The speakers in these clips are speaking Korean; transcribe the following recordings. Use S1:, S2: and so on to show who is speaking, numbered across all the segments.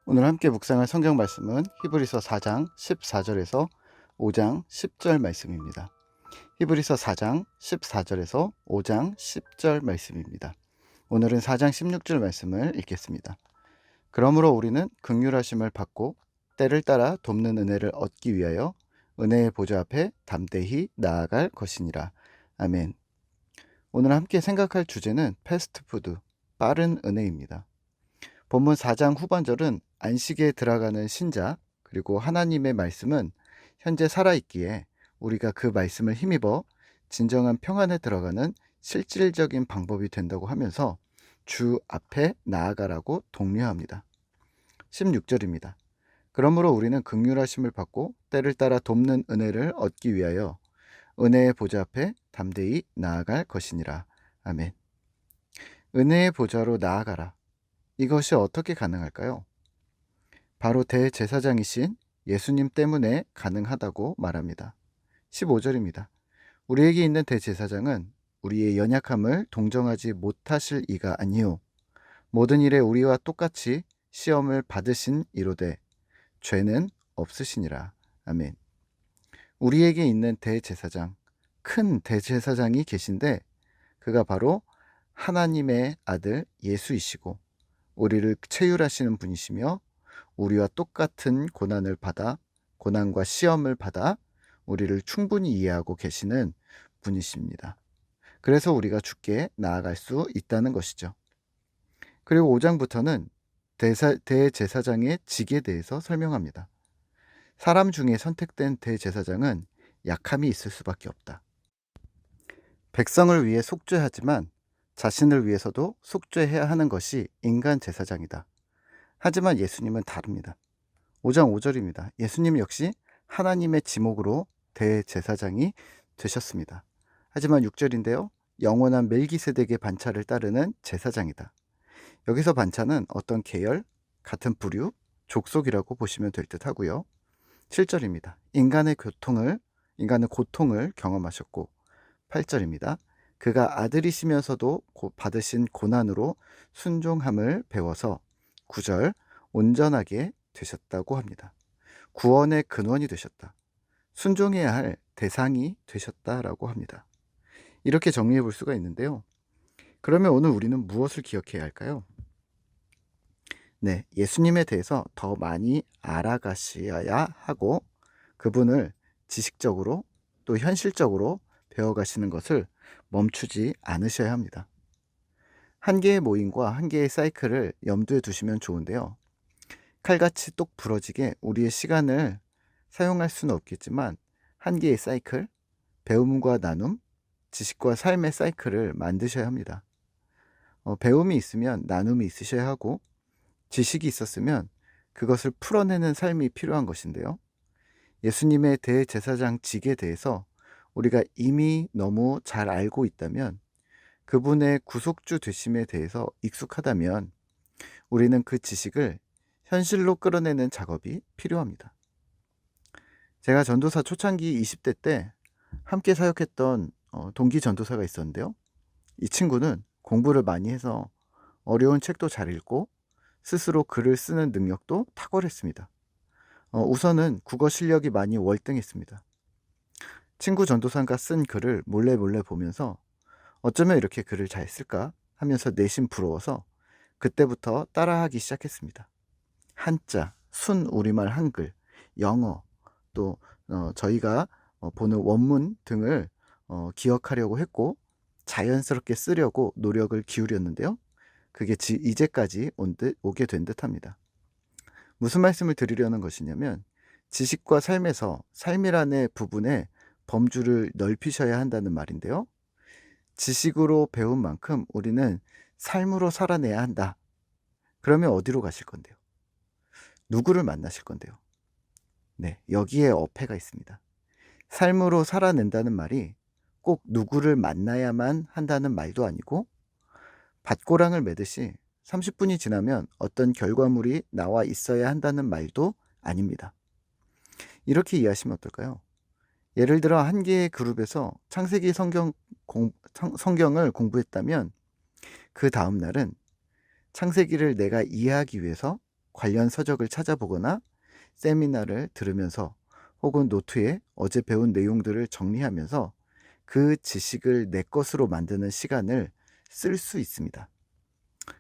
S1: 오늘 함께 묵상할 성경 말씀은 히브리서 4장 14절에서 5장 10절 말씀입니다. 히브리서 4장 14절에서 5장 10절 말씀입니다. 오늘은 4장 16절 말씀을 읽겠습니다. 그러므로 우리는 긍휼하심을 받고 때를 따라 돕는 은혜를 얻기 위하여 은혜의 보좌 앞에 담대히 나아갈 것이니라. 아멘. 오늘 함께 생각할 주제는 패스트푸드, 빠른 은혜입니다. 본문 4장 후반절은 안식에 들어가는 신자, 그리고 하나님의 말씀은 현재 살아있기에 우리가 그 말씀을 힘입어 진정한 평안에 들어가는 실질적인 방법이 된다고 하면서 주 앞에 나아가라고 독려합니다. 16절입니다. 그러므로 우리는 긍휼하심을 받고 때를 따라 돕는 은혜를 얻기 위하여 은혜의 보좌 앞에 담대히 나아갈 것이니라. 아멘. 은혜의 보좌로 나아가라. 이것이 어떻게 가능할까요? 바로 대제사장이신 예수님 때문에 가능하다고 말합니다. 15절입니다. 우리에게 있는 대제사장은 우리의 연약함을 동정하지 못하실 이가 아니요 모든 일에 우리와 똑같이 시험을 받으신 이로되 죄는 없으시니라. 아멘. 우리에게 있는 대제사장, 큰 대제사장이 계신데 그가 바로 하나님의 아들 예수이시고 우리를 체휼하시는 분이시며 우리와 똑같은 고난과 시험을 받아 우리를 충분히 이해하고 계시는 분이십니다. 그래서 우리가 주께 나아갈 수 있다는 것이죠. 그리고 5장부터는 대제사장의 직에 대해서 설명합니다. 사람 중에 선택된 대제사장은 약함이 있을 수밖에 없다. 백성을 위해 속죄하지만 자신을 위해서도 속죄해야 하는 것이 인간 제사장이다. 하지만 예수님은 다릅니다. 5장 5절입니다. 예수님 역시 하나님의 지목으로 대제사장이 되셨습니다. 하지만 6절인데요. 영원한 멜기세덱의 반차를 따르는 제사장이다. 여기서 반차는 어떤 계열, 같은 부류, 족속이라고 보시면 될 듯 하고요. 7절입니다. 인간은 고통을 경험하셨고 8절입니다. 그가 아들이시면서도 받으신 고난으로 순종함을 배워서 9절 온전하게 되셨다고 합니다. 구원의 근원이 되셨다. 순종해야 할 대상이 되셨다라고 합니다. 이렇게 정리해 볼 수가 있는데요. 그러면 오늘 우리는 무엇을 기억해야 할까요? 네, 예수님에 대해서 더 많이 알아가셔야 하고 그분을 지식적으로 또 현실적으로 배워가시는 것을 멈추지 않으셔야 합니다. 한 개의 모임과 한 개의 사이클을 염두에 두시면 좋은데요. 칼같이 똑 부러지게 우리의 시간을 사용할 수는 없겠지만 한 개의 사이클, 배움과 나눔, 지식과 삶의 사이클을 만드셔야 합니다. 배움이 있으면 나눔이 있으셔야 하고 지식이 있었으면 그것을 풀어내는 삶이 필요한 것인데요. 예수님의 대제사장직에 대해서 우리가 이미 너무 잘 알고 있다면 그분의 구속주 되심에 대해서 익숙하다면 우리는 그 지식을 현실로 끌어내는 작업이 필요합니다. 제가 전도사 초창기 20대 때 함께 사역했던 동기 전도사가 있었는데요. 이 친구는 공부를 많이 해서 어려운 책도 잘 읽고 스스로 글을 쓰는 능력도 탁월했습니다. 우선은 국어 실력이 많이 월등했습니다. 친구 전도사가 쓴 글을 몰래 보면서 어쩌면 이렇게 글을 잘 쓸까 하면서 내심 부러워서 그때부터 따라하기 시작했습니다. 한자, 순 우리말 한글, 영어, 또 저희가 보는 원문 등을 기억하려고 했고 자연스럽게 쓰려고 노력을 기울였는데요. 그게 이제까지 오게 된 듯합니다. 무슨 말씀을 드리려는 것이냐면 지식과 삶에서 삶이라는 부분에 범주를 넓히셔야 한다는 말인데요. 지식으로 배운 만큼 우리는 삶으로 살아내야 한다. 그러면 어디로 가실 건데요? 누구를 만나실 건데요? 네, 여기에 어폐가 있습니다. 삶으로 살아낸다는 말이 꼭 누구를 만나야만 한다는 말도 아니고 밭고랑을 매듯이 30분이 지나면 어떤 결과물이 나와 있어야 한다는 말도 아닙니다. 이렇게 이해하시면 어떨까요? 예를 들어 한 개의 그룹에서 창세기 성경을 공부했다면 그 다음 날은 창세기를 내가 이해하기 위해서 관련 서적을 찾아보거나 세미나를 들으면서 혹은 노트에 어제 배운 내용들을 정리하면서 그 지식을 내 것으로 만드는 시간을 쓸 수 있습니다.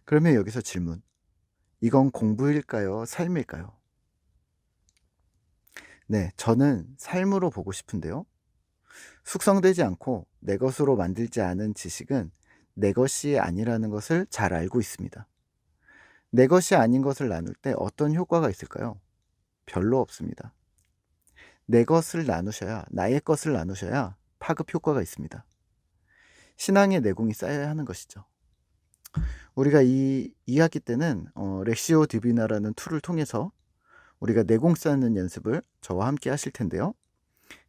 S1: 그러면 여기서 질문. 이건 공부일까요? 삶일까요? 네, 저는 삶으로 보고 싶은데요. 숙성되지 않고 내 것으로 만들지 않은 지식은 내 것이 아니라는 것을 잘 알고 있습니다. 내 것이 아닌 것을 나눌 때 어떤 효과가 있을까요? 별로 없습니다. 내 것을 나누셔야, 나의 것을 나누셔야 파급 효과가 있습니다. 신앙의 내공이 쌓여야 하는 것이죠. 우리가 이 2학기 때는 렉시오 디비나라는 툴을 통해서 우리가 내공 쌓는 연습을 저와 함께 하실 텐데요.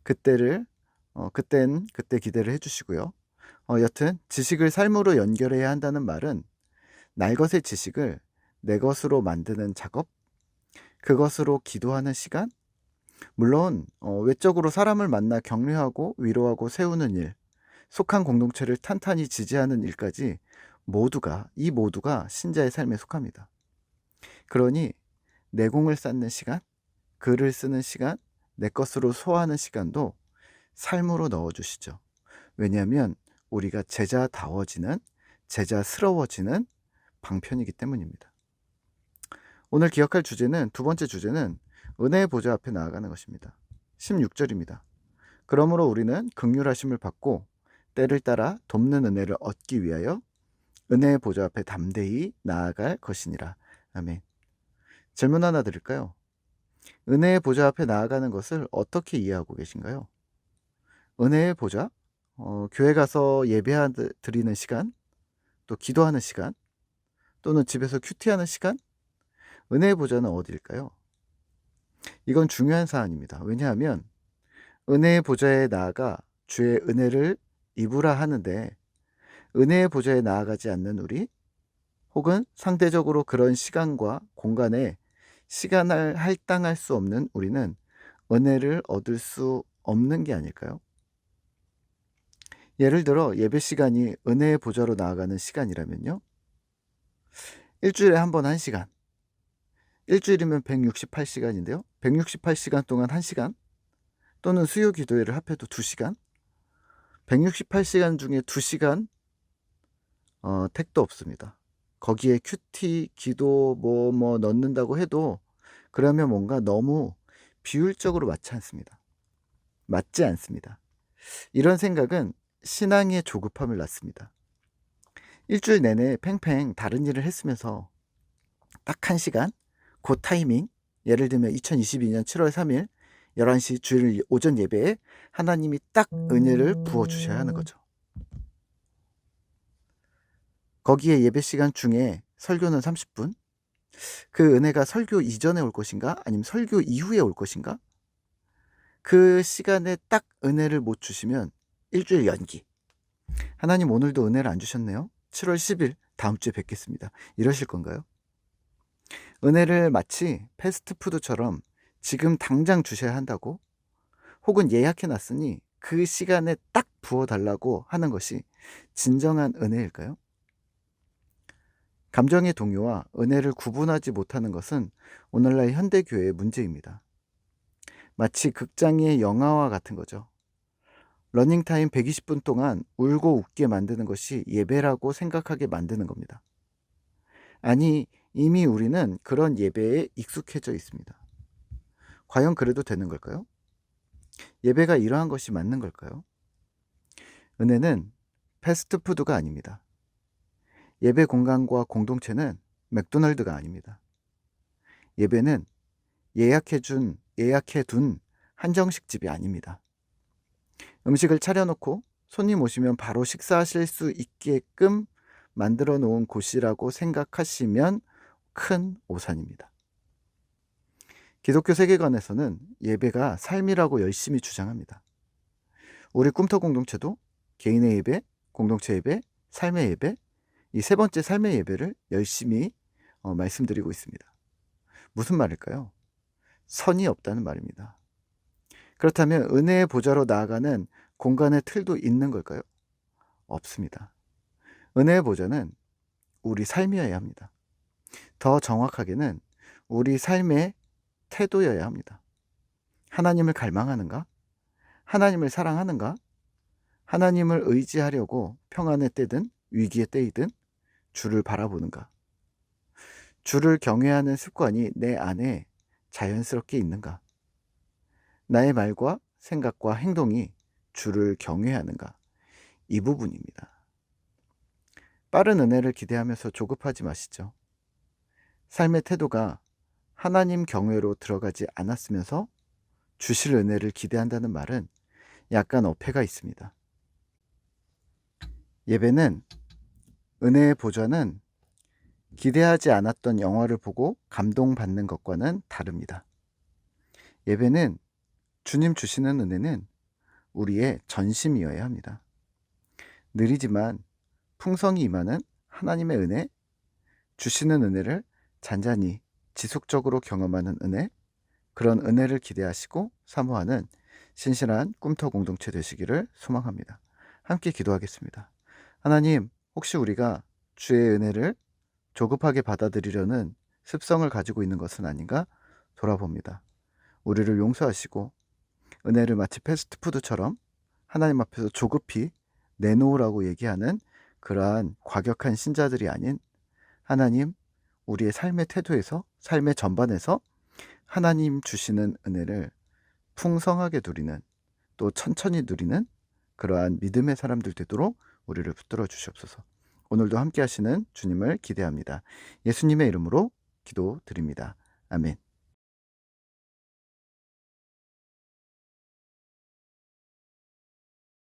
S1: 그땐 그때 기대를 해주시고요. 여튼 지식을 삶으로 연결해야 한다는 말은 날 것의 지식을 내 것으로 만드는 작업, 그것으로 기도하는 시간, 물론 외적으로 사람을 만나 격려하고 위로하고 세우는 일, 속한 공동체를 탄탄히 지지하는 일까지 이 모두가 신자의 삶에 속합니다. 그러니 내공을 쌓는 시간, 글을 쓰는 시간, 내 것으로 소화하는 시간도 삶으로 넣어주시죠. 왜냐하면 우리가 제자다워지는, 제자스러워지는 방편이기 때문입니다. 오늘 기억할 주제는, 두 번째 주제는 은혜의 보좌 앞에 나아가는 것입니다. 16절입니다. 그러므로 우리는 긍휼하심을 받고 때를 따라 돕는 은혜를 얻기 위하여 은혜의 보좌 앞에 담대히 나아갈 것이니라. 아멘. 질문 하나 드릴까요? 은혜의 보좌 앞에 나아가는 것을 어떻게 이해하고 계신가요? 은혜의 보좌? 교회 가서 예배 드리는 시간, 또 기도하는 시간, 또는 집에서 큐티하는 시간? 은혜의 보좌는 어디일까요? 이건 중요한 사안입니다. 왜냐하면 은혜의 보좌에 나아가 주의 은혜를 입으라 하는데 은혜의 보좌에 나아가지 않는 우리, 혹은 상대적으로 그런 시간과 공간에 시간을 할당할 수 없는 우리는 은혜를 얻을 수 없는 게 아닐까요? 예를 들어 예배 시간이 은혜의 보좌로 나아가는 시간이라면요, 일주일에 한 번 1시간, 일주일이면 168시간인데요 168시간 동안 1시간, 또는 수요 기도회를 합해도 2시간, 168시간 중에 2시간 택도 없습니다. 거기에 큐티, 기도 뭐 넣는다고 해도 그러면 뭔가 너무 비율적으로 맞지 않습니다. 이런 생각은 신앙의 조급함을 낳습니다. 일주일 내내 팽팽 다른 일을 했으면서 딱 1시간, 그 타이밍, 예를 들면 2022년 7월 3일 11시 주일 오전 예배에 하나님이 딱 은혜를 부어주셔야 하는 거죠. 거기에 예배 시간 중에 설교는 30분, 그 은혜가 설교 이전에 올 것인가 아니면 설교 이후에 올 것인가, 그 시간에 딱 은혜를 못 주시면 일주일 연기. 하나님 오늘도 은혜를 안 주셨네요. 7월 10일 다음 주에 뵙겠습니다. 이러실 건가요? 은혜를 마치 패스트푸드처럼 지금 당장 주셔야 한다고, 혹은 예약해 놨으니 그 시간에 딱 부어달라고 하는 것이 진정한 은혜일까요? 감정의 동요와 은혜를 구분하지 못하는 것은 오늘날 현대교회의 문제입니다. 마치 극장의 영화와 같은 거죠. 러닝타임 120분 동안 울고 웃게 만드는 것이 예배라고 생각하게 만드는 겁니다. 아니, 이미 우리는 그런 예배에 익숙해져 있습니다. 과연 그래도 되는 걸까요? 예배가 이러한 것이 맞는 걸까요? 은혜는 패스트푸드가 아닙니다. 예배 공간과 공동체는 맥도날드가 아닙니다. 예배는 예약해둔 한정식 집이 아닙니다. 음식을 차려놓고 손님 오시면 바로 식사하실 수 있게끔 만들어 놓은 곳이라고 생각하시면 큰 오산입니다. 기독교 세계관에서는 예배가 삶이라고 열심히 주장합니다. 우리 꿈터 공동체도 개인의 예배, 공동체 예배, 삶의 예배, 이 세 번째 삶의 예배를 열심히 말씀드리고 있습니다. 무슨 말일까요? 선이 없다는 말입니다. 그렇다면 은혜의 보좌로 나아가는 공간의 틀도 있는 걸까요? 없습니다. 은혜의 보좌는 우리 삶이어야 합니다. 더 정확하게는 우리 삶의 태도여야 합니다. 하나님을 갈망하는가? 하나님을 사랑하는가? 하나님을 의지하려고 평안의 때든 위기의 때이든 주를 바라보는가? 주를 경외하는 습관이 내 안에 자연스럽게 있는가? 나의 말과 생각과 행동이 주를 경외하는가? 이 부분입니다. 빠른 은혜를 기대하면서 조급하지 마시죠. 삶의 태도가 하나님 경외로 들어가지 않았으면서 주실 은혜를 기대한다는 말은 약간 어폐가 있습니다. 예배는, 은혜의 보좌는 기대하지 않았던 영화를 보고 감동받는 것과는 다릅니다. 예배는, 주님 주시는 은혜는 우리의 전심이어야 합니다. 느리지만 풍성이 임하는 하나님의 은혜, 주시는 은혜를 잔잔히 지속적으로 경험하는 은혜, 그런 은혜를 기대하시고 사모하는 신실한 꿈터 공동체 되시기를 소망합니다. 함께 기도하겠습니다. 하나님, 혹시 우리가 주의 은혜를 조급하게 받아들이려는 습성을 가지고 있는 것은 아닌가 돌아봅니다. 우리를 용서하시고 은혜를 마치 패스트푸드처럼 하나님 앞에서 조급히 내놓으라고 얘기하는 그러한 과격한 신자들이 아닌, 하나님, 우리의 삶의 태도에서, 삶의 전반에서 하나님 주시는 은혜를 풍성하게 누리는, 또 천천히 누리는 그러한 믿음의 사람들 되도록 우리를 붙들어 주시옵소서. 오늘도 함께 하시는 주님을 기대합니다. 예수님의 이름으로 기도드립니다. 아멘.